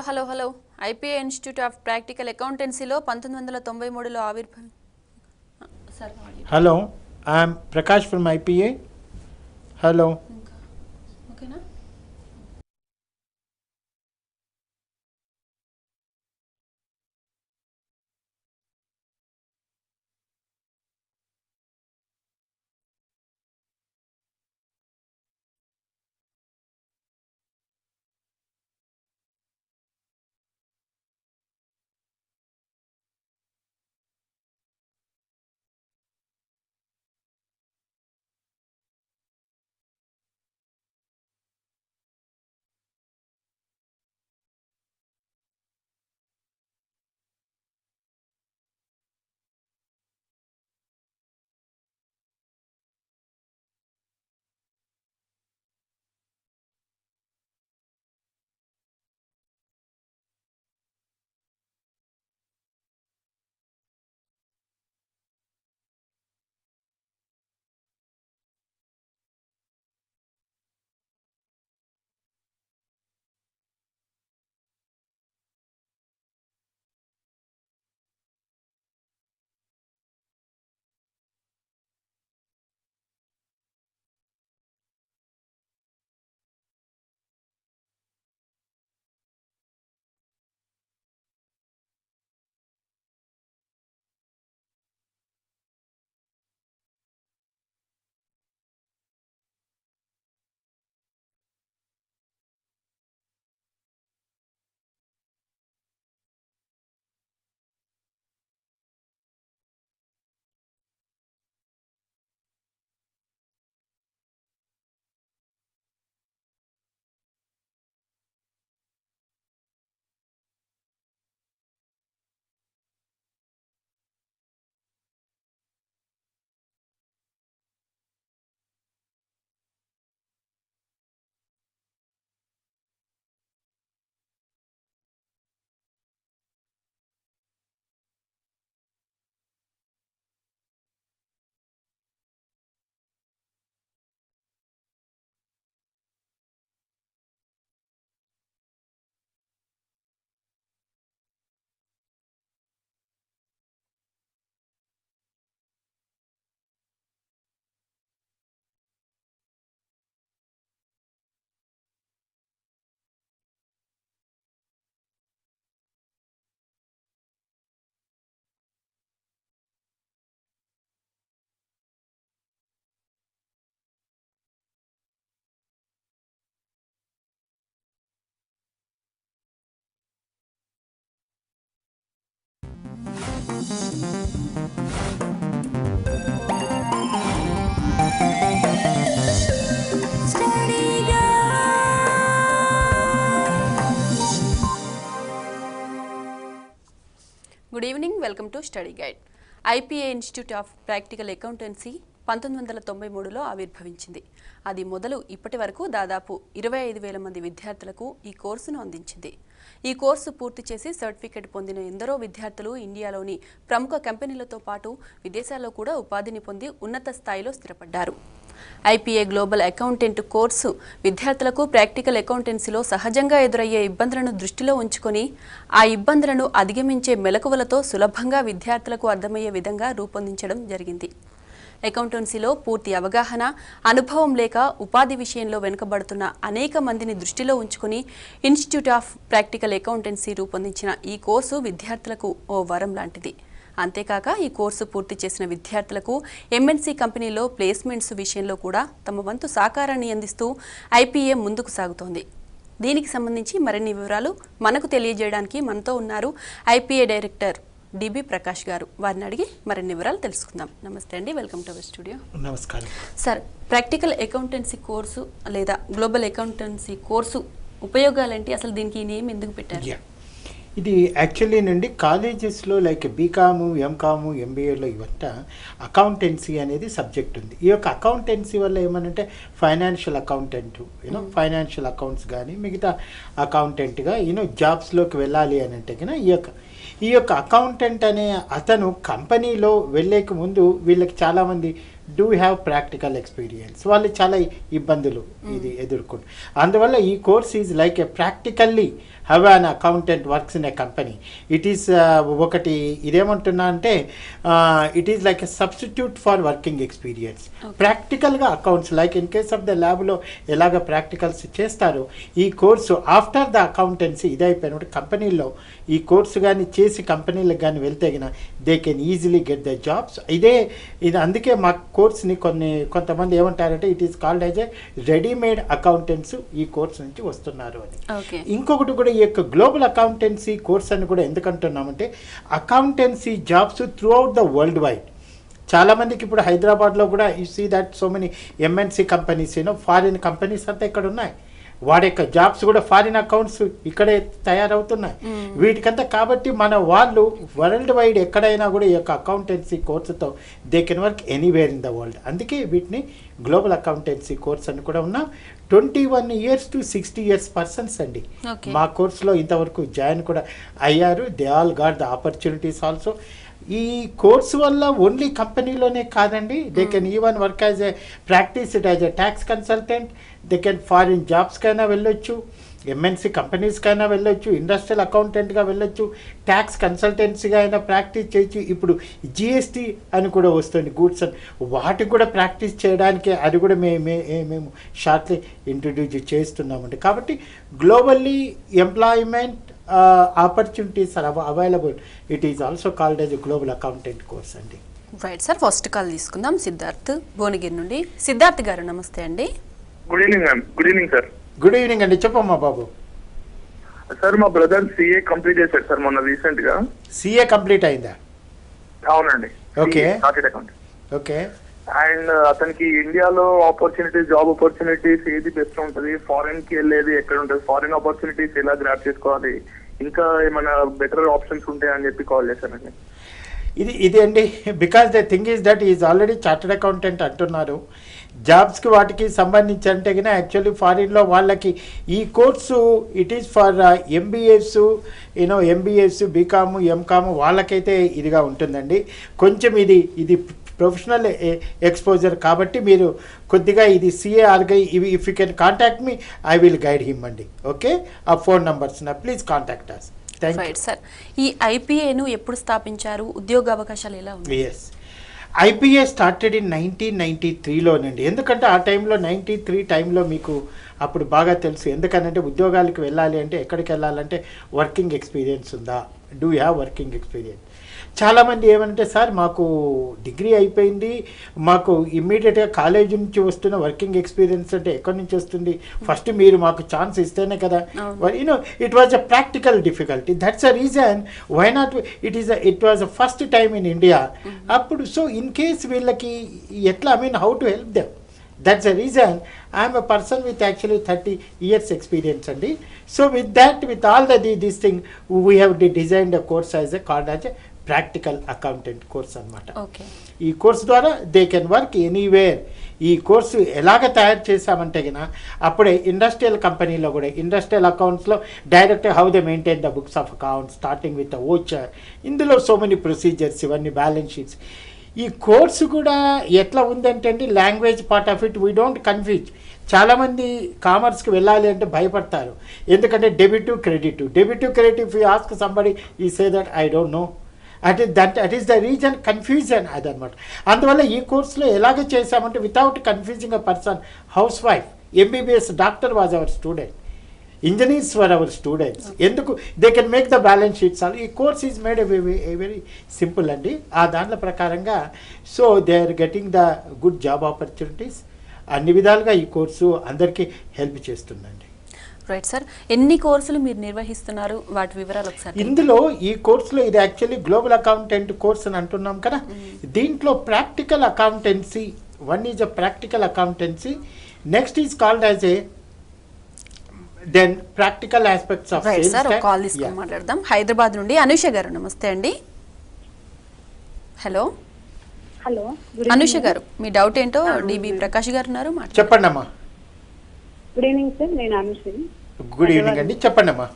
Hello IPA institute of practical అకౌంటెన్సీలో 1993లో ఆవిర్భావం. Hello, I'm Prakash from IPA. Hello, ఓకేనా? Good evening, welcome to study guide. IPA institute of practical accountancy 1993లో ఆవిర్భవించింది. అది మొదలు ఇప్పటి వరకు దాదాపు 25,000 మంది విద్యార్థులకు ఈ కోర్సును అందించింది. ఈ కోర్సు పూర్తి చేసి సర్టిఫికెట్ పొందిన ఎందరో విద్యార్థులు ఇండియాలోని ప్రముఖ కంపెనీలతో పాటు విదేశాల్లో కూడా ఉపాధిని పొంది ఉన్నత స్థాయిలో స్థిరపడ్డారు. ఐపీఏ గ్లోబల్ అకౌంటెంట్ కోర్సు విద్యార్థులకు ప్రాక్టికల్ అకౌంటెన్సీలో సహజంగా ఎదురయ్యే ఇబ్బందులను దృష్టిలో ఉంచుకొని ఆ ఇబ్బందులను అధిగమించే మెలకువలతో సులభంగా విద్యార్థులకు అర్థమయ్యే విధంగా రూపొందించడం జరిగింది. అకౌంటెన్సీలో పూర్తి అవగాహన, అనుభవం లేక ఉపాధి విషయంలో వెనుకబడుతున్న అనేక మందిని దృష్టిలో ఉంచుకుని ఇన్స్టిట్యూట్ ఆఫ్ ప్రాక్టికల్ అకౌంటెన్సీ రూపొందించిన ఈ కోర్సు విద్యార్థులకు ఓ వరం లాంటిది. అంతేకాక ఈ కోర్సు పూర్తి చేసిన విద్యార్థులకు ఎంఎన్సీ కంపెనీలో ప్లేస్మెంట్స్ విషయంలో కూడా తమ వంతు సహకారాన్ని అందిస్తూ ఐపీఏ ముందుకు సాగుతోంది. దీనికి సంబంధించి మరిన్ని వివరాలు మనకు తెలియజేయడానికి మనతో ఉన్నారు ఐపీఏ డైరెక్టర్ డిబి ప్రకాష్ గారు. వారిని అడిగి మరిన్ని వివరాలు తెలుసుకుందాం. నమస్తే అండి, వెల్కమ్ టు అవర్ స్టూడియో. నమస్కారం సార్, ప్రాక్టికల్ అకౌంటెన్సీ కోర్సు లేదా గ్లోబల్ అకౌంటెన్సీ కోర్సు ఉపయోగాలేంటి? అసలు దీనికి ఈ నేమ్ ఎందుకు పెట్టారు? ఇది యాక్చువల్లీ నుండి కాలేజెస్లో లైక్ బీకాము, ఎంకాము, ఎంబీఏలో ఇవంతా అకౌంటెన్సీ అనేది సబ్జెక్ట్ ఉంది. ఈ యొక్క అకౌంటెన్సీ వల్ల ఏమనంటే ఫైనాన్షియల్ అకౌంటెంట్, ఫైనాన్షియల్ అకౌంట్స్ కానీ మిగతా అకౌంటెంట్గా జాబ్స్లోకి వెళ్ళాలి అని అంటే కన్నా ఈ యొక్క అకౌంటెంట్ అనే అతను కంపెనీలో వెళ్ళేక ముందు వీళ్ళకి చాలామంది డూ హ్యావ్ ప్రాక్టికల్ ఎక్స్పీరియన్స్, వాళ్ళు చాలా ఇబ్బందులు ఇది ఎదుర్కొంటారు. అందువల్ల ఈ course is like a practically how an accountant works in a company. It is ఒకటి ఇదేమంటున్నా అంటే it is like a substitute for working experience. ప్రాక్టికల్గా accounts like in case of the ల్యాబ్లో ఎలాగ ప్రాక్టికల్స్ చేస్తారో ఈ కోర్సు ఆఫ్టర్ ద అకౌంటెన్సీ ఇదైపోయినప్పుడు కంపెనీల్లో ఈ కోర్సు కానీ చేసి కంపెనీలకు కానీ వెళ్తే గిన they can easily get the jobs. ఇది అందుకే మా కోర్స్ని కొంతమంది ఏమంటారంటే it is called as A readymade accountants ఈ కోర్స్ నుంచి వస్తున్నారు అని. ఇంకొకటి కూడా ఈ యొక్క గ్లోబల్ అకౌంటెన్సీ కోర్స్ అని కూడా ఎందుకంటున్నామంటే accountancy jobs throughout the world wide. చాలామందికి ఇప్పుడు హైదరాబాద్లో కూడా you see that so many MNC companies foreign companies అంతా ఇక్కడ ఉన్నాయి. వాడి యొక్క జాబ్స్ కూడా ఫారిన్ అకౌంట్స్ ఇక్కడే తయారవుతున్నాయి వీటికంతా. కాబట్టి మన వాళ్ళు వరల్డ్ వైడ్ ఎక్కడైనా కూడా ఈ యొక్క అకౌంటెన్సీ కోర్సుతో they can work anywhere in the world. అందుకే వీటిని గ్లోబల్ అకౌంటెన్సీ కోర్స్ అని కూడా ఉన్నాం. 21 years to 60 years పర్సన్స్ అండి మా కోర్సులో ఇంతవరకు జాయిన్ కూడా అయ్యారు. They all got the opportunities also. ఈ కోర్సు వల్ల ఓన్లీ కంపెనీలోనే కాదండి, they can even work as a practice it as a tax consultant. They can foreign జాబ్స్కైనా వెళ్ళొచ్చు, ఎంఎన్సీ కంపెనీస్కైనా వెళ్ళొచ్చు, ఇండస్ట్రియల్ అకౌంటెంట్గా వెళ్ళొచ్చు, ట్యాక్స్ కన్సల్టెన్సీగా అయినా ప్రాక్టీస్ చేయొచ్చు. ఇప్పుడు జిఎస్టీ అని కూడా వస్తుంది, గూడ్స్ అని, వాటికి కూడా ప్రాక్టీస్ చేయడానికి అది కూడా మేము షార్ట్లీ ఇంట్రడ్యూస్ చేస్తున్నామండి. కాబట్టి globally employment opportunities are available. It is also called as a global accountant course అండి. రైట్ సార్, ఫస్ట్ కాల్ తీసుకుందాం. సిద్ధార్థ్ భువనగిరి నుండి. సిద్ధార్థ్ గారు నమస్తే అండి. Good evening ma'am. Good evening sir. Good evening అండి, చెప్పమ్మా బాబు. సార్ మా బ్రదర్ సిఏ కంప్లీట్ చేశాడు సార్ మొన్న రీసెంట్ గా. సిఏ కంప్లీట్ అయిందా? అవునండి. Okay. Chartered account. Okay. And అతనికి ఇండియాలో ఆపర్చునిటీస్, జాబ్ ఆపర్చునిటీస్ ఏది బెస్ట్ ఉంటుంది, ఫారెన్ కి వెళ్ళేది ఎక్కడ ఉంటుంది, ఫారెన్ ఆపర్చునిటీస్ ఎలా గ్రాప్ చేసుకోవాలి, ఇంకా ఏమైనా బెటర్ ఆప్షన్స్ ఉంటాయని చెప్పి కాల్ చేశానండి. ఇది అండి, because the thing is that is already chartered accountant అంటున్నారు. జాబ్స్కి వాటికి సంబంధించి అంటే కన్నా యాక్చువల్లీ ఫారిన్లో వాళ్ళకి ఈ course it is for MBS, MBS, BCom, MCom వాళ్ళకైతే ఇదిగా ఉంటుందండి. కొంచెం ఇది ప్రొఫెషనల్ ఎక్స్పోజర్ కాబట్టి మీరు కొద్దిగా ఇది సిఏఆర్గా ఇవి if you can contact me I will guide him అండి. ఓకే, ఆ phone numbers please contact us. Right sir, ఈ ఐపీఏను ఎప్పుడు స్థాపించారు, ఉద్యోగ అవకాశాలు ఎలా ఉన్నాయి? ఎస్, ఐపీఏ స్టార్టెడ్ ఇన్ 1993లోనండి. ఎందుకంటే ఆ టైంలో 93 టైంలో మీకు అప్పుడు బాగా తెలుసు. ఎందుకనంటే ఉద్యోగాలకు వెళ్ళాలి అంటే ఎక్కడికి వెళ్ళాలంటే వర్కింగ్ ఎక్స్పీరియన్స్ ఉందా, do you have working experience. చాలామంది ఏమంటే సార్ మాకు డిగ్రీ అయిపోయింది, మాకు ఇమ్మీడియట్గా కాలేజీ నుంచి వస్తున్న వర్కింగ్ ఎక్స్పీరియన్స్ అంటే ఎక్కడి నుంచి వస్తుంది, ఫస్ట్ మీరు మాకు ఛాన్స్ ఇస్తేనే కదా. It was a practical difficulty. That's a reason why not it was a first time in India. అప్పుడు సో ఇన్ కేస్ వీళ్ళకి ఎట్లా how to help them. That's the reason I am a person with actually 30 years experience అండి. So with that, with all this thing, we have designed a course called as a practical accountant course అనమాట. ఈ course ద్వారా they can work anywhere. ఈ course ఎలాగ తయారు చేసామంటే కన్నా అప్పుడే ఇండస్ట్రియల్ కంపెనీలో కూడా ఇండస్ట్రియల్ అకౌంట్స్లో direct how they maintain the books of accounts starting with voucher, ఇందులో సో మెనీ ప్రొసీజర్స్, ఇవన్నీ బ్యాలెన్స్ షీట్స్. ఈ కోర్సు కూడా ఎట్లా ఉందంటే అండి, language part of it we don't confuse. చాలామంది కామర్స్కి వెళ్ళాలి అంటే భయపడతారు, ఎందుకంటే debit credit if you ask somebody ఈ say that I don't know. That is the reason confusion అదనమాట. అందువల్ల ఈ కోర్సులో ఎలాగ చేసామంటే without confusing a person, house wife, MBBS doctor was our student, engineers were our students. ఎందుకు they can make the balance sheets. ఈ course is made very simple అండి. ఆ దాంట్లో ప్రకారంగా so they are getting the good job opportunities. అన్ని విధాలుగా ఈ course అందరికీ హెల్ప్ చేస్తుందండి. రైట్ సార్, ఎన్ని కోర్సులు మీరు నిర్వహిస్తున్నారు, వాటి వివరాలు ఒకసారి. ఇందులో ఈ కోర్సులో ఇది యాక్చువల్లీ గ్లోబల్ అకౌంటెంట్ కోర్స్ అని అంటున్నాం కదా. దీంట్లో practical accountancy, one is a practical accountancy, next is called as a then practical aspects of sales. Sir ఒక కాల్ తీసుకొని మాట్లాడదాం. హైదరాబాద్ నుండి అనుష గారు నమస్తే అండి. హలో అనుష గారు, మీ డౌట్ ఏంటో డిబి ప్రకాష్ గారు ఉన్నారు, చెప్పండి అమ్మా. గుడ్ ఈవినింగ్ సార్, నేను అనుశ్రీ. గుడ్ ఈవినింగ్ అండి, చెప్పండి అమ్మా.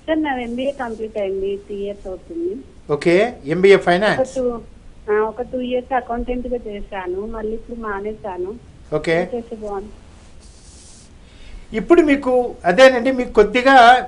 సార్ నా ఎంబీఏ కంప్లీట్ అయింది, 3 years అవుతుంది. Okay, MBA finance. ఒక 2 years అకౌంటెంట్ గా చేశాను, మళ్ళీ ఇప్పుడు మానేశాను. ఓకే, ఇప్పుడు మీకు అదేనండి, మీకు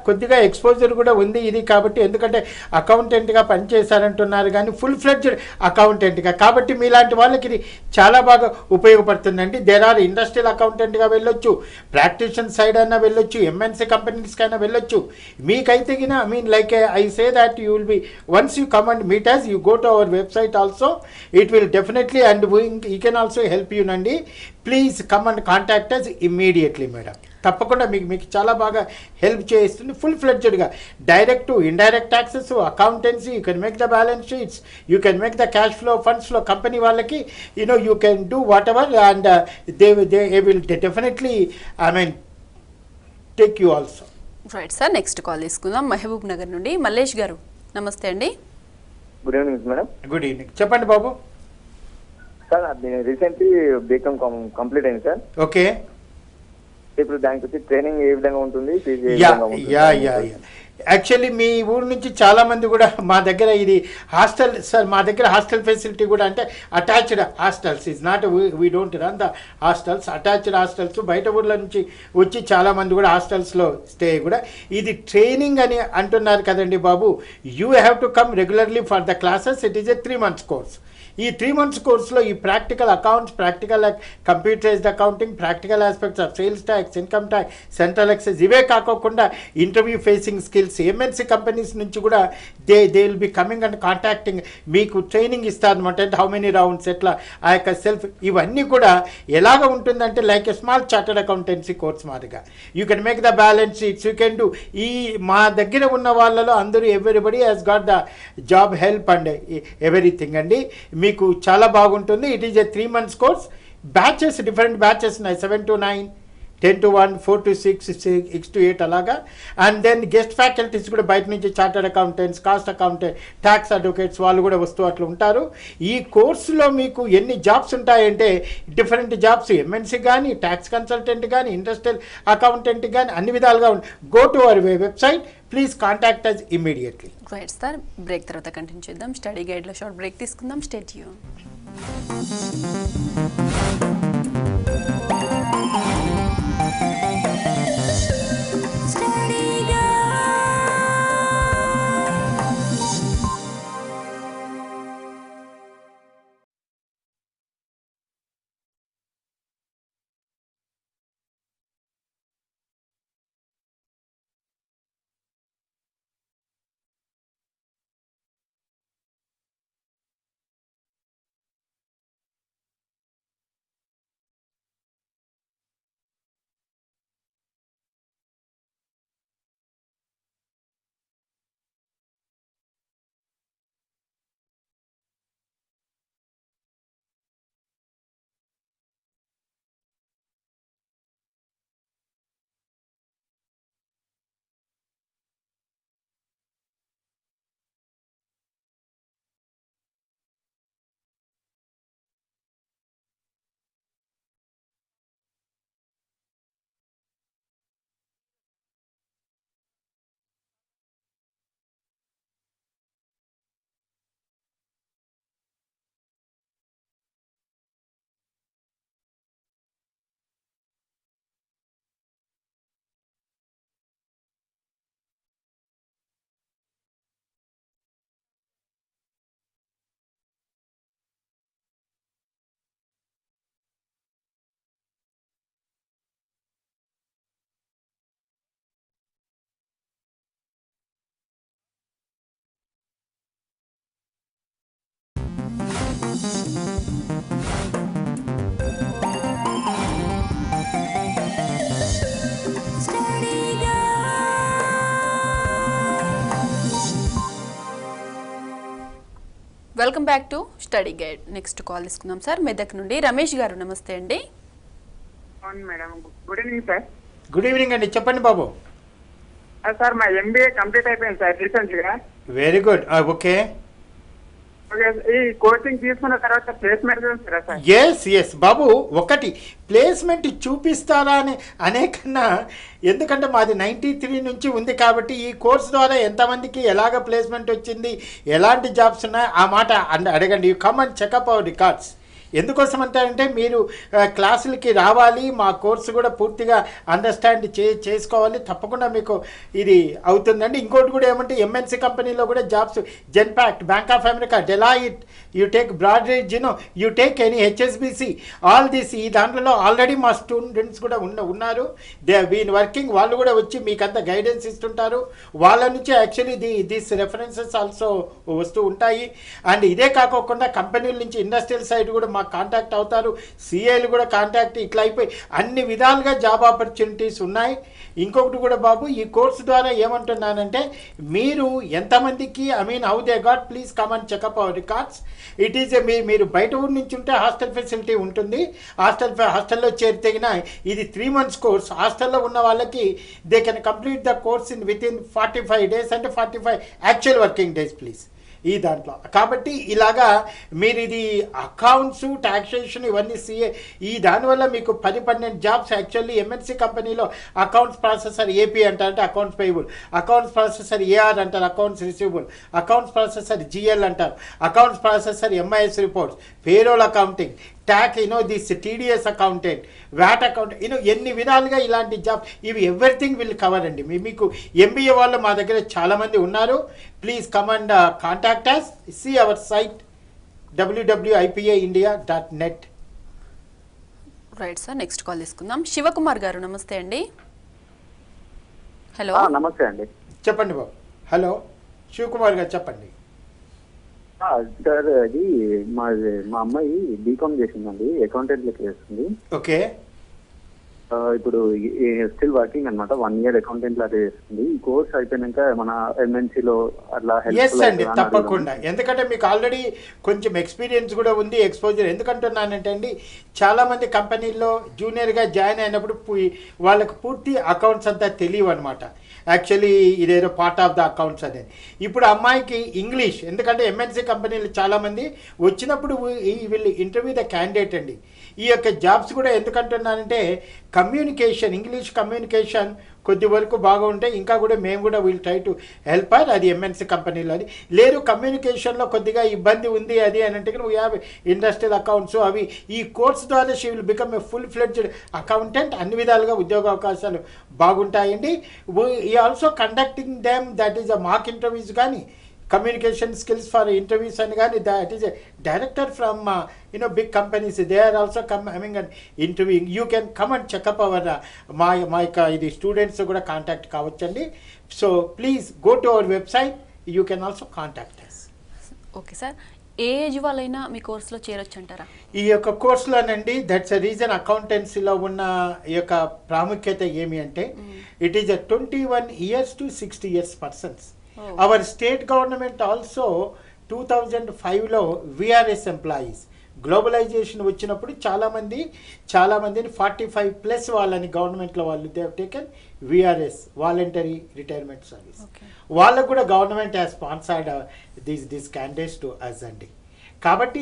కొద్దిగా ఎక్స్పోజర్ కూడా ఉంది ఇది కాబట్టి, ఎందుకంటే అకౌంటెంట్గా పనిచేశారంటున్నారు కానీ ఫుల్ ఫ్లెడ్జ్డ్ అకౌంటెంట్గా, కాబట్టి మీలాంటి వాళ్ళకి ఇది చాలా బాగా ఉపయోగపడుతుందండి. దేర్ ఆర్ ఇండస్ట్రియల్ అకౌంటెంట్గా వెళ్ళొచ్చు, ప్రాక్టీషియన్ సైడ్ అయినా వెళ్ళొచ్చు, ఎంఎన్సీ కంపెనీస్కైనా వెళ్ళొచ్చు. మీకైతే గిన I mean like I say that you will be once you come and meet us, you go to our website also, it will definitely and we can also help you నండి. Please come and contact us immediately madam. తప్పకుండా మీకు చాలా బాగా help చేస్తుంది. Full ఫ్లెడ్జ్డ్గా direct indirect taxes, accountancy, you can make the balance sheets, you can make the cash flow, funds flow, company వాళ్ళకి you can do what ever and they will definitely I mean take you also. Right sir, next call తీసుకుందాం. మహబూబ్ నగర్ నుండి మల్లేష్ గారు, నమస్తే అండి. Good evening madam. Good evening, చెప్పండి బాబు. Sir అది recently BCom complete అయింది సార్. ఓకే, ఇప్పుడు దానికి వచ్చి ట్రైనింగ్ ఏ విధంగా ఉంటుంది? యాక్చువల్లీ మీ ఊరు నుంచి చాలామంది కూడా మా దగ్గర ఇది హాస్టల్ సార్, మా దగ్గర హాస్టల్ ఫెసిలిటీ కూడా, అంటే attached hostels, is not we don't run the hostels, attached hostels. బయట ఊర్ల నుంచి వచ్చి చాలామంది కూడా హాస్టల్స్లో స్టే కూడా. ఇది ట్రైనింగ్ అని అంటున్నారు కదండి బాబు, you have to come regularly for the classes. It is a 3 months course. ఈ 3 months కోర్సులో ఈ practical accounts, practical computerised accounting, practical aspects of sales tax, income tax, central excise, ఇవే కాకుండా interview facing skills, MNC companies నుంచి కూడా they will be coming and contacting, మీకు training ఇస్తారనమాట. అంటే హౌ మెనీ రౌండ్స్, ఎట్లా ఆ యొక్క సెల్ఫ్, ఇవన్నీ కూడా ఎలాగ ఉంటుందంటే like a small chartered accountancy course మాదిరిగా. You can make the balance sheets, you can do. ఈ మా దగ్గర ఉన్న వాళ్ళలో అందరూ everybody has got the job help and everything అండి. మీకు చాలా బాగుంటుంది. It is a 3 months course. Batches, different batches ఉన్నాయి, 7 to 9, 10 to 1, 4 to 6, 6 to 8 అలాగా. అండ్ దెన్ గెస్ట్ ఫ్యాకల్టీస్ కూడా బయట నుంచి chartered accountants, cost accountant, tax advocates వాళ్ళు కూడా వస్తూ అట్లా ఉంటారు. ఈ కోర్సులో మీకు ఎన్ని జాబ్స్ ఉంటాయంటే డిఫరెంట్ జాబ్స్, ఎంఎన్సీ కానీ, ట్యాక్స్ కన్సల్టెంట్ కానీ, ఇండస్ట్రియల్ అకౌంటెంట్ కానీ, అన్ని విధాలుగా ఉంది. Go to our website, please contact us immediately. Right sir, break తర్వాత కంటిన్యూ చేద్దాం. స్టడీ గైడ్లో షార్ట్ బ్రేక్ తీసుకుందాం. Stay tune. Welcome back to study guide. Next call తీసుకుందాం సార్. మెదక్ నుండి రమేష్ గారు, నమస్తే అండి. అవును madam, good evening sir. Good evening అండి, చెప్పండి బాబు. సార్ మా ఎంబీఏ కంప్లీట్ అయిపోయింది సార్ రీసెంట్గా. Very good, okay. ఈ కోచింగ్ తీసుకున్న తర్వాత ప్లేస్మెంట్ చూస్తారా సార్? ఎస్ బాబు, ఒకటి ప్లేస్మెంట్ చూపిస్తారా అనే కన్నా, ఎందుకంటే మాది 93 నుంచి ఉంది కాబట్టి ఈ కోర్స్ ద్వారా ఎంతమందికి ఎలాగ ప్లేస్మెంట్ వచ్చింది, ఎలాంటి జాబ్స్ ఉన్నాయి ఆ మాట అడగండి. You come and check up our records. ఎందుకోసం అంటారంటే మీరు క్లాసులకి రావాలి, మా కోర్సు కూడా పూర్తిగా అండర్స్టాండ్ చేసుకోవాలి, తప్పకుండా మీకు ఇది అవుతుందండి. ఇంకోటి కూడా ఏమంటే ఎంఎన్సీ కంపెనీలో కూడా jobs, Genpact, bank of America, Deloitte, you take Broadridge, you take any HSBC, all this, ఈ దాంట్లో ఆల్రెడీ మా స్టూడెంట్స్ కూడా ఉన్నారు. They been working. వాళ్ళు కూడా వచ్చి మీకు అంత గైడెన్స్ ఇస్తుంటారు. వాళ్ళ నుంచి యాక్చువల్లీ దిస్ రెఫరెన్సెస్ ఆల్సో వస్తూ ఉంటాయి. అండ్ ఇదే కాకోకుండా కంపెనీల నుంచి ఇండస్ట్రియల్ సైడ్ కూడా మాకు కాంటాక్ట్ అవుతారు, సిఏలు కూడా కాంటాక్ట్, ఇట్లా అయిపోయి అన్ని విధాలుగా జాబ్ ఆపర్చునిటీస్ ఉన్నాయి. ఇంకొకటి కూడా బాబు, ఈ కోర్సు ద్వారా ఏమంటున్నానంటే మీరు ఎంతమందికి how they got, please come and check up our records. It is మీరు బయట ఊరి నుంచి ఉంటే హాస్టల్ ఫెసిలిటీ ఉంటుంది. హాస్టల్లో చేరితేగిన ఇది 3 months కోర్స్. హాస్టల్లో ఉన్న వాళ్ళకి they can complete the course with in 45 days, అంటే 45 యాక్చువల్ వర్కింగ్ డేస్ ప్లీజ్ ఈ దాంట్లో. కాబట్టి ఇలాగా మీరు ఇది అకౌంట్స్, ట్యాక్సేషన్, ఇవన్నీ సిఏ, ఈ దానివల్ల మీకు 10-12 జాబ్స్ యాక్చువల్లీ ఎంఎన్సీ కంపెనీలో అకౌంట్స్ ప్రాసెసర్ ఏపీ అంటారు, అంటే accounts payable, accounts processor AR అంటారు, accounts receivable, accounts processor GL అంటారు, accounts processor MIS reports, payroll accounting, tax, this TDS accountant, VAT accountant, ఎన్ని విధాలుగా ఇలాంటి జాబ్, ఇవి ఎవ్రీథింగ్ విల్ కవర్ అండి. మీకు ఎంబీఏ వాళ్ళు మా దగ్గర చాలామంది ఉన్నారు. Please come and contact us, see our site www.ipaindia.net. Right sir, next call తీసుకుందాం. శివకుమార్ గారు నమస్తే అండి. హలో. నమస్తే అండి. చెప్పండి బాబు. హలో శివకుమార్ గారు చెప్పండి. సార్, అది మా అమ్మాయి బీకామ్ చేసిందండి, అకౌంటెంట్ లెక్క చేస్తుంది. ఓకే. ఇప్పుడు స్టిల్ వర్కింగ్ అనమాట, 1 year అకౌంటెంట్ లాగా చేస్తుంది. ఈ కోర్స్ అయిపోయినాక మన ఎంఎన్సీలో అట్లా ఎస్ అండి, తప్పకుండా. ఎందుకంటే మీకు ఆల్రెడీ కొంచెం ఎక్స్పీరియన్స్ కూడా ఉంది, ఎక్స్పోజర్. ఎందుకంటున్నానంటే అండి, చాలామంది కంపెనీల్లో జూనియర్గా జాయిన్ అయినప్పుడు వాళ్ళకి పూర్తి అకౌంట్స్ అంతా తెలియవు అనమాట. యాక్చువల్లీ ఇదేదో పార్ట్ ఆఫ్ ద అకౌంట్స్ అనేది. ఇప్పుడు అమ్మాయికి ఇంగ్లీష్, ఎందుకంటే ఎంఎన్సీ కంపెనీలు చాలామంది వచ్చినప్పుడు వీళ్ళు ఇంటర్వ్యూ ద క్యాండిడేట్ అండి. ఈ యొక్క జాబ్స్ కూడా ఎందుకంటున్నానంటే కమ్యూనికేషన్, ఇంగ్లీష్ కమ్యూనికేషన్ కొద్ది వరకు బాగా ఉంటే ఇంకా కూడా మేము కూడా విల్ ట్రై టు హెల్ప్ అర్. అది ఎంఎన్సీ కంపెనీలో. అది లేదు కమ్యూనికేషన్లో కొద్దిగా ఇబ్బంది ఉంది అది అని అంటే వీ హ్యావ్ ఇండస్ట్రియల్ అకౌంట్స్ అవి. ఈ కోర్స్ ద్వారా she will become a full fledged accountant. అన్ని విధాలుగా ఉద్యోగ అవకాశాలు బాగుంటాయండి. ఈ also conducting them, that is a mock interviews కానీ, communication skills for interviews and that is a director from big companies. They are also coming and interviewing. You can come and check up our my students kuda contact kavachandi. So please go to our website. You can also contact us. Okay sir, A age వాళ్ళైనా మీ కోర్సులో చేరొచ్చు అంటారా? ఈ యొక్క కోర్సులోనండి, that's a reason అకౌంటెన్సీలో ఉన్న ఈ యొక్క ప్రాముఖ్యత ఏమి అంటే it is 21 years to 60 years persons. Our state government also 2005లో విఆర్ఎస్ ఎంప్లాయీస్ గ్లోబలైజేషన్ వచ్చినప్పుడు చాలామందిని 45+ వాళ్ళని గవర్నమెంట్లో వాళ్ళు they have taken VRS, voluntary retirement service. వాళ్ళకు కూడా government has sponsored this candidates to us అండి. కాబట్టి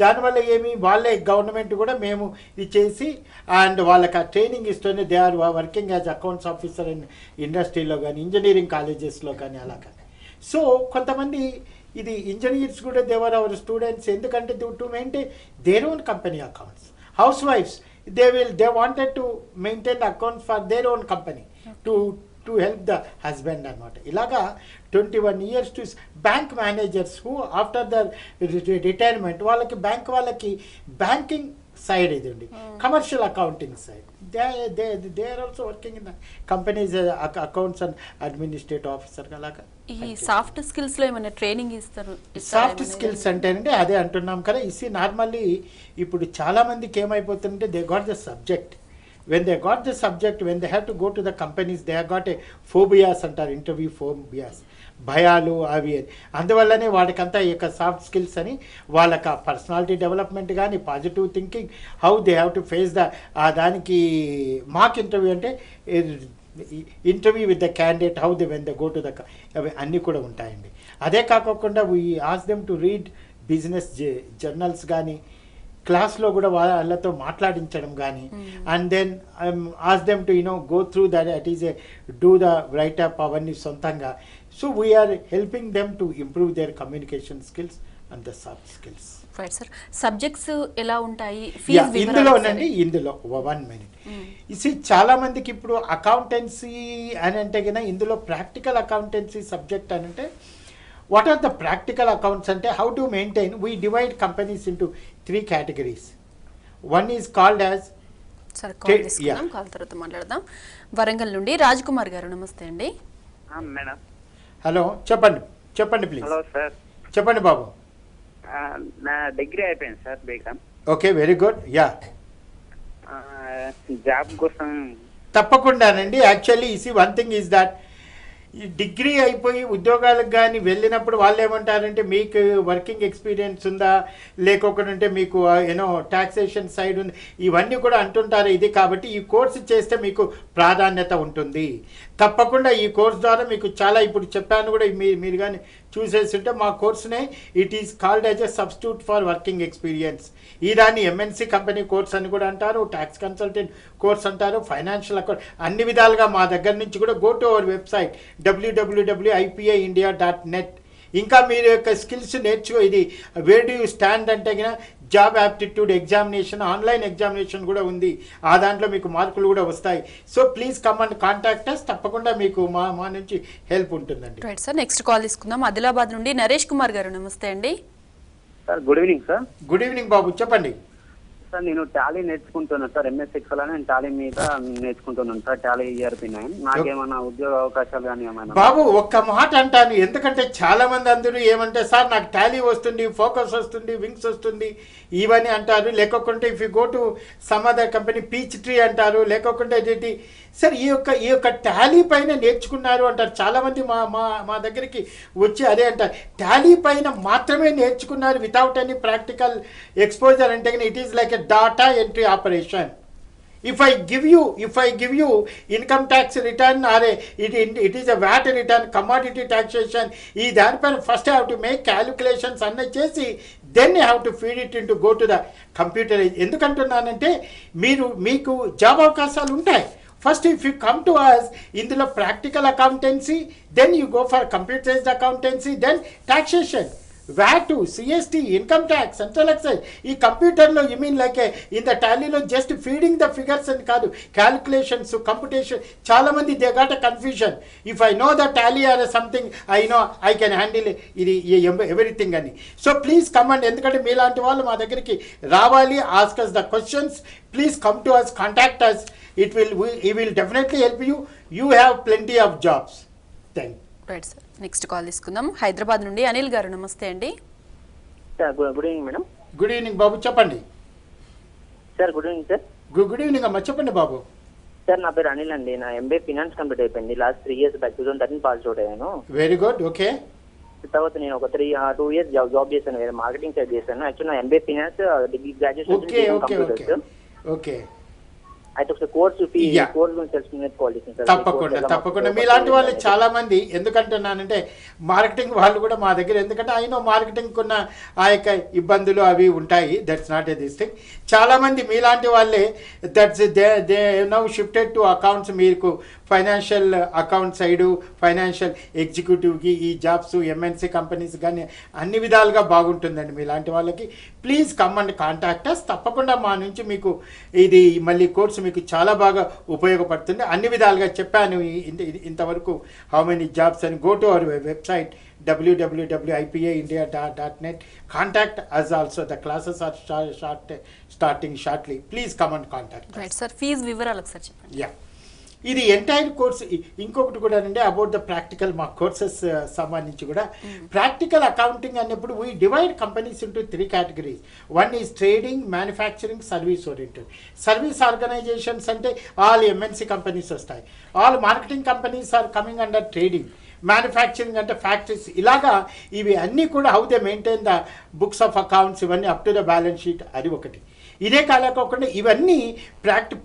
దానివల్ల ఏమి వాళ్ళే గవర్నమెంట్ కూడా మేము ఇది చేసి అండ్ వాళ్ళకి ఆ ట్రైనింగ్ ఇస్తూనే they are working as accounts officer in ఇండస్ట్రీలో కానీ, ఇంజనీరింగ్ కాలేజెస్లో కానీ అలా కానీ. సో కొంతమంది ఇది ఇంజనీర్స్ కూడా దేవర్ అవర్ స్టూడెంట్స్. ఎందుకంటే to maintain their own company accounts. హౌస్ వైఫ్స్ they wanted to maintain accounts for their own company to help the husband అనమాట. ఇలాగా 21 years to bank managers who after the retirement వాళ్ళకి banking side ఇది ఉంది, commercial accounting side. They are also working in the companies accounts and administrative officer. అలాగా ఈ soft skills లో ఏమైనా training ఇస్తారు? సాఫ్ట్ స్కిల్స్ అంటేనండి అదే అంటున్నాం కదా. నార్మల్లీ ఇప్పుడు చాలా మందికి ఏమైపోతుందంటే they got the subject. When they got the subject, when they have to go to the companies, they have got a phobias అంటారు, ఇంటర్వ్యూ phobias, భయాలు అవి. అందువల్లనే వాటికంతా ఈ యొక్క సాఫ్ట్ స్కిల్స్ అని వాళ్ళకి ఆ పర్సనాలిటీ డెవలప్మెంట్ కానీ, positive thinking, how they have to face దానికి మాక్ ఇంటర్వ్యూ అంటే interview with the candidate, how they when they go to the అవి అన్నీ కూడా ఉంటాయండి. అదే కాకుండా we ask them to read business journals కానీ, క్లాస్లో కూడా వాళ్ళతో మాట్లాడించడం కానీ, and then ask them to go through that it is do the write up అవన్నీ సొంతంగా. So we are helping them to improve their communication skills and the soft skills. Right sir, subjects ఎలా ఉంటాయి, ఫీజు ఇందులోనండి, ఇందులో 1 minute ఇది చాలా మందికి ఇప్పుడు accountancy అని అంటే కన్నా ఇందులో ప్రాక్టికల్ అకౌంటెన్సీ సబ్జెక్ట్ అని అంటే what are the practical accounts అంటే how to maintain, we divide companies into 3 categories. One is called as సరే కాల్ తీసుకుందాం, కాల్ తర్వాత మాట్లాడదాం. వరంగల్ నుండి రాజ్ కుమార్ గారు, నమస్తే అండి. మేడం. హలో, చెప్పండి ప్లీజ్. Hello sir. చెప్పండి బాబు. నా డిగ్రీ అయిపోయింది sir, BCom. Okay, very good. Yeah, job కోసం తప్పకుండానండి. Actually one thing is that ఈ డిగ్రీ అయిపోయి ఉద్యోగాలకు కానీ వెళ్ళినప్పుడు వాళ్ళు ఏమంటారంటే మీకు వర్కింగ్ ఎక్స్పీరియన్స్ ఉందా, లేకపోతే మీకు యూనో టాక్సేషన్ సైడ్ ఉంది, ఇవన్నీ కూడా అంటుంటారు. ఇది కాబట్టి ఈ కోర్సు చేస్తే మీకు ప్రాధాన్యత ఉంటుంది. తప్పకుండా ఈ కోర్స్ ద్వారా మీకు చాలా, ఇప్పుడు చెప్పాను కూడా, మీరు కానీ చూసేస్తుంటే మా కోర్సునే it is called as a substitute for working experience. ఈ దాన్ని ఎంఎన్సీ కంపెనీ కోర్స్ అని కూడా అంటారు, ట్యాక్స్ కన్సల్టెంట్ కోర్స్ అంటారు, ఫైనాన్షియల్ అకౌంట్, అన్ని విధాలుగా మా దగ్గర నుంచి కూడా go to our website www.ipaindia.net. ఇంకా మీరు యొక్క స్కిల్స్ నేర్చుకో. ఇది వేర్ డూ యూ స్టాండ్ అంటే కన్నా job aptitude examination, online examination కూడా ఉంది. ఆ దాంట్లో మీకు మార్కులు కూడా వస్తాయి. So please come and contact us. తప్పకుండా మీకు మా నుంచి హెల్ప్ ఉంటుందండి. రైట్ సార్, నెక్స్ట్ కాల్ తీసుకుందాం. ఆదిలాబాద్ నుండి నరేష్ కుమార్ గారు, నమస్తే అండి. Sir good evening sir. Good evening బాబు, చెప్పండి. సార్ నేను టాలీ నేర్చుకుంటున్నాను సార్, ఎంఎస్ ఎక్సెల్ అని నేను టాలీ మీద నేర్చుకుంటున్నాను సార్, టాలీ ERP9. నాకేమన్నా ఉద్యోగ అవకాశాలు కానీ ఏమైనా? బాబు ఒక్క మాట అంటాను, ఎందుకంటే చాలా మంది అందరూ ఏమంటే సార్ నాకు టాలీ వస్తుంది, ఫోకస్ వస్తుంది, వింగ్స్ వస్తుంది ఇవన్నీ అంటారు. లేకపోతే if you go to some other company peach tree అంటారు, లేకపోతే ఏంటి సార్ ఈ యొక్క టాలీ పైన నేర్చుకున్నారు అంటారు. చాలామంది మా దగ్గరికి వచ్చి అదే అంటారు, టాలీ పైన మాత్రమే నేర్చుకున్నారు వితౌట్ ఎనీ ప్రాక్టికల్ ఎక్స్పోజర్ అంటే it is like a data entry operation. If I give you income tax return or it is a VAT return, commodity taxation, ఈ దానిపైన first have to make calculations అన్నీ చేసి then have to feed it in to go to the computer. ఎందుకంటున్నానంటే మీకు job అవకాశాలు ఉంటాయి. First if you come to us, ఇందులో practical accountancy, then you go for computerised accountancy, then taxation, VAT, CST, income tax, central excise. ఈ కంప్యూటర్లో you mean like ఇంత టాలీలో just feeding the figures అని కాదు, క్యాలిక్యులేషన్స్, కంప్యూటేషన్. చాలామంది they got a confusion. If I know the tally or something I know I can handle ఇది everything అని. So please come and, ఎందుకంటే మీలాంటి వాళ్ళు మా దగ్గరికి రావాలి. Ask us the questions. Please come to us, contact us. He will definitely help you. You have plenty of jobs. Thank you. Right sir, next call తీసుకుందాం. హైదరాబాద్ నుండి అనిల్ గారు, నమస్తే అండి. Sir good evening madam. Good evening బాబు, చెప్పండి. Sir good evening sir. Good evening అమ్మా, చెప్పండి బాబు. సార్ నా పేరు అనిల్ అండి. నా MBA ఫినాన్స్ కంప్లీట్ అయిపోయింది. Last 3 years back 2013 pass out అయ్యాను. Very good. ఓకే. తర్వాత నేను ఒక 2 years జాబ్ చేశాను, వేరే మార్కెటింగ్ సైడ్ చేశాను. యాక్చువల్లీ నా MBA finance degree graduation computers. Okay. అయితే ఒక కోర్స్ గురించి తెలుసుకునేది. తప్పకుండా మీలాంటి వాళ్ళు చాలా మంది, ఎందుకంటున్నానంటే మార్కెటింగ్ వాళ్ళు కూడా మా దగ్గర, ఎందుకంటే అయినో మార్కెటింగ్ ఉన్న ఆ యొక్క ఇబ్బందులు అవి ఉంటాయి. That's not a this thing. చాలామంది మీలాంటి వాళ్ళే that's they now shifted to accounts. మీకు ఫైనాన్షియల్ అకౌంట్ సైడు, ఫైనాన్షియల్ ఎగ్జిక్యూటివ్కి ఈ జాబ్స్, MNC కంపెనీస్ కానీ అన్ని విధాలుగా బాగుంటుందండి మీలాంటి వాళ్ళకి. Please come and contact us. తప్పకుండా మా నుంచి మీకు ఇది మళ్ళీ కోర్సు మీకు చాలా బాగా ఉపయోగపడుతుంది. అన్ని విధాలుగా చెప్పాను ఇంతవరకు హౌ మెనీ జాబ్స్ అని. Go to our website www.ipaindia.net. Contact us also. The classes are starting shortly. Please come and contact us. Right sir, fees వివరాలు ఒకసారి చెప్పండి. యా, ఇది ఎంటైర్ కోర్స్. ఇంకొకటి కూడా అండి అబౌట్ ద ప్రాక్టికల్, మా కోర్సెస్ సంబంధించి కూడా ప్రాక్టికల్ అకౌంటింగ్ అన్నప్పుడు we divide companies into 3 categories. One is trading, manufacturing, service oriented. Service organisations అంటే ఆల్ MNC కంపెనీస్ వస్తాయి. All marketing companies are coming under trading. Manufacturing అంటే ఫ్యాక్టరీస్. ఇలాగా ఇవి అన్నీ కూడా how they maintain the books of accounts, ఇవన్నీ up to the balance sheet, అది ఒకటి. ఇదే కాలేకోకుండా ఇవన్నీ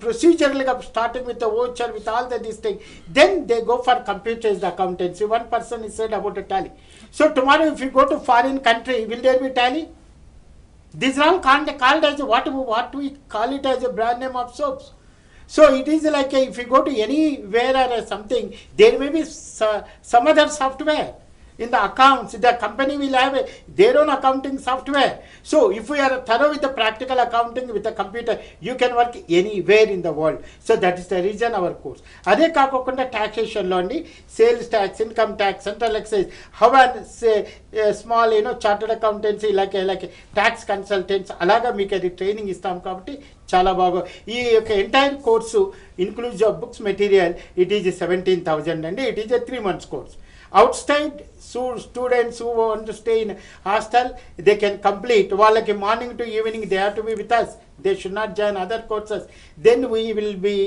ప్రొసీజర్లుగా starting with voucher with all this thing, then they go for computerised accountancy. 1 person is said about a tally. So tomorrow if you go to foreign country, will there be tally? These are all called as what we call it as a brand name of soaps. So it is like if you go to anywhere or something, there may be some other software. in the accounts. The company will have their own accounting software. So if we are thorough with the practical accounting with a computer, you can work anywhere in the world. So that is the reason our course. అదే కాకుండా taxation లో అండి sales tax, income tax, central excise, how and small chartered accountancy like tax consultants, అలాగా మీకు అది training ఇస్తాం కాబట్టి చాలా బాగా. ఈ యొక్క entire course inclusive of books material it is 17,000 అండి. It is 3 months course. Outside students who want to stay in hostel, they can complete. వాళ్ళకి morning to evening they have to be with us. They should not join other courses. Then we will be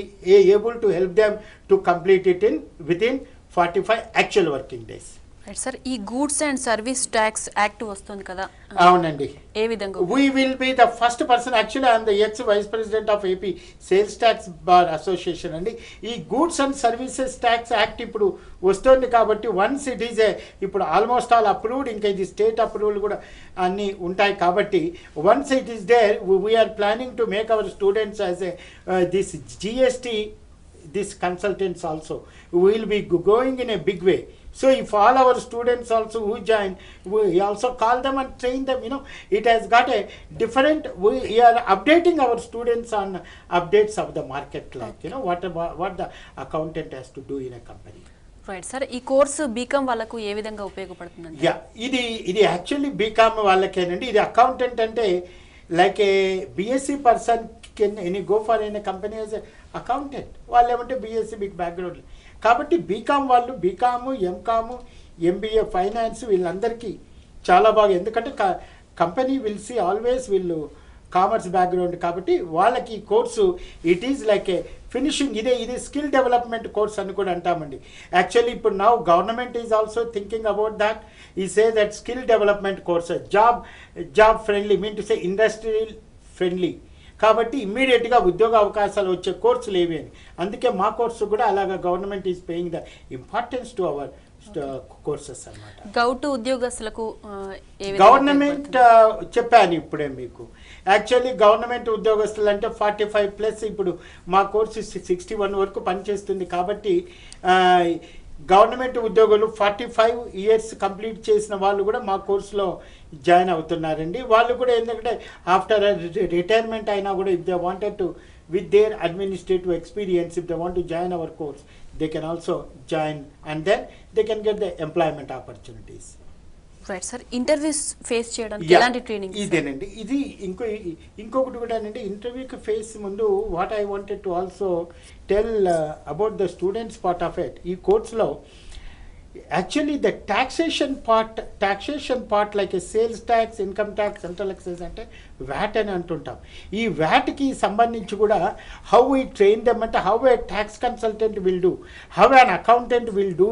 able to help them to complete it within 45 actual working days. Right sir, ఈ goods and service tax act వస్తుంది కదా, అవునండి. ఏ విధంగా? We will be the first person. Actually, I am the ex-vice president of AP Sales Tax Bar Association అండి. ఈ goods and services tax act ఇప్పుడు వస్తుంది కాబట్టి వన్స్ ఇట్ ఈజ్ ఇప్పుడు ఆల్మోస్ట్ ఆల్ అప్రూవ్డ్, ఇంకా ఇది స్టేట్ అప్రూవల్ కూడా అన్నీ ఉంటాయి కాబట్టి once it is there we are planning to make our students as this GST, this consultants also will be going in a big way. So if all our students also who join, we also call them and train them, it has got a different, we are updating our students on updates of the market, like what the accountant has to do in a company. Right sir, ఈ course BCom వాళ్ళకు ఏ విధంగా ఉపయోగపడుతుందండి? Yeah, ఇది actually BCom వాళ్ళకేనండి. ఇది accountant అంటే like a BSc person can go for an company as accountant. వాళ్ళు ఏమంటే BSc big background కాబట్టి బీకామ్ వాళ్ళు బీకాము, ఎంకాము, MBA, ఫైనాన్స్ వీళ్ళందరికీ చాలా బాగా. ఎందుకంటే కంపెనీ విల్ సి ఆల్వేస్ వీళ్ళు కామర్స్ బ్యాక్గ్రౌండ్ కాబట్టి వాళ్ళకి course it is like a finishing. ఇది స్కిల్ డెవలప్మెంట్ కోర్స్ అని కూడా అంటామండి. యాక్చువల్లీ ఇప్పుడు now government is also thinking about that. ఈ say that skill development course job friendly, mean to say industrial friendly. కాబట్టి ఇమ్మీడియట్గా ఉద్యోగ అవకాశాలు వచ్చే కోర్సులు ఏవి అని. అందుకే మా కోర్సు కూడా అలాగా government is paying the importance to our courses అన్నమాట. గౌటు ఉద్యోగస్తులకు గవర్నమెంట్ చెప్పాను ఇప్పుడే మీకు. యాక్చువల్లీ గవర్నమెంట్ ఉద్యోగస్తులు అంటే 45+ ఇప్పుడు మా కోర్సు 61 వరకు పనిచేస్తుంది కాబట్టి గవర్నమెంట్ ఉద్యోగులు 45 years కంప్లీట్ చేసిన వాళ్ళు కూడా మా కోర్సులో జాయిన్ అవుతున్నారండి. వాళ్ళు కూడా ఎందుకంటే ఆఫ్టర్ రిటైర్మెంట్ అయినా కూడా if they wanted to with their administrative experience, if they want to join our course they can also join and then they can get the employment opportunities. Right sir, interviews face చేయడానికి ఎలాంటి training? ఇదేనండి. ఇది ఇంకొకటి కూడా అండి, ఇంటర్వ్యూకి face ముందు what I wanted to also tell about the students part of it. ఈ కోర్స్లో actually the taxation part like sales tax, income tax, central excise అంటే వ్యాట్ అని అంటుంటాం. ఈ వ్యాట్కి సంబంధించి కూడా హౌ వీ ట్రైన్ దెమ్ అంటే how a tax consultant will do, how an accountant will do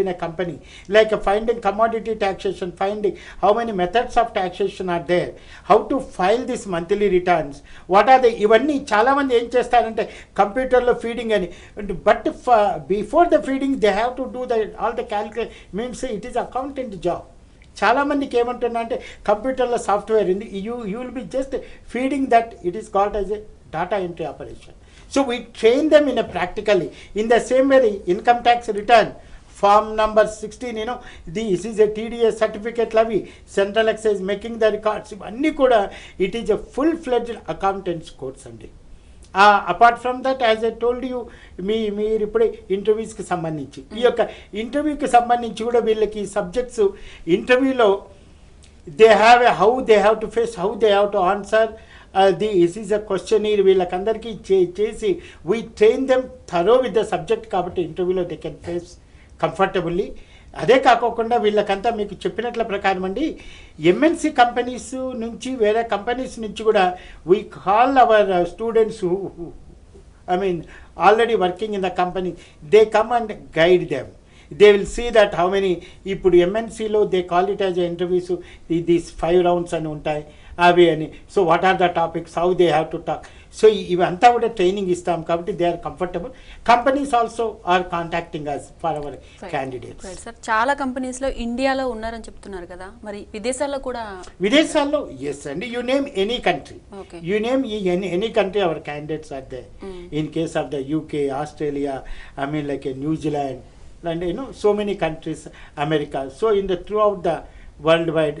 in a company, like finding commodity taxation, finding how many methods of taxation are there, how to file this monthly returns, what are the ఇవన్నీ చాలామంది ఏం చేస్తారంటే కంప్యూటర్లో feeding అని, but before the feeding they have to do all the calculate, means it is accountant job. చాలామందికి ఏమంటున్నా అంటే కంప్యూటర్లో సాఫ్ట్వేర్ ఉంది, you will be just feeding that, it is called as a data entry operation. So we train them in a practically. In the same way income tax return form number 16 this is a TDS సర్టిఫికేట్లు, అవి central excise making the records, ఇవన్నీ కూడా it is a full fledged accountants course అండి. Apart from that as I told you, మీరు ఇప్పుడే ఇంటర్వ్యూస్కి సంబంధించి ఈ యొక్క ఇంటర్వ్యూకి సంబంధించి కూడా వీళ్ళకి సబ్జెక్ట్స్ ఇంటర్వ్యూలో they have how they have to face, how they have to answer this is a question. వీళ్ళకందరికీ చేసి we train them thorough with the subject కాబట్టి ఇంటర్వ్యూలో దే కెన్ ఫేస్ కంఫర్టబుల్లీ. అదే కాకుండా వీళ్ళకంతా మీకు చెప్పినట్ల ప్రకారం అండి, MNC కంపెనీస్ నుంచి వేరే కంపెనీస్ నుంచి కూడా we call our students who I mean already working in the company, they come and guide them. They will see that how many, ఇప్పుడు MNCలో they call it as interviews, these 5 rounds అని ఉంటాయి అవి అని. So what are the topics, how they have to talk. So ఇవంతా కూడా training ఇస్తాం కాబట్టి they are comfortable. Companies also are contacting us for our candidates. Sir, చాలా కంపెనీస్లో ఇండియాలో ఉన్నారని చెప్తున్నారు కదా, మరి విదేశాల్లో కూడా? విదేశాల్లో ఎస్ అండి, you name any country, you name any country our candidates are there. In case of the UK, Australia, I mean like New Zealand, and so many countries, America. So throughout the worldwide,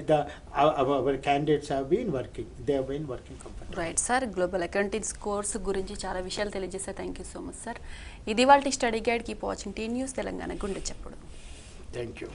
our candidates have been working. They have been working comfortably. Right sir, global accountings course గురించి చాలా విషయాలు తెలియజేస్తే thank you so much sir. ఇది వాళ్ళ study guide. Keep watching tea news Telangana. గుండె చప్పుడు. Thank you.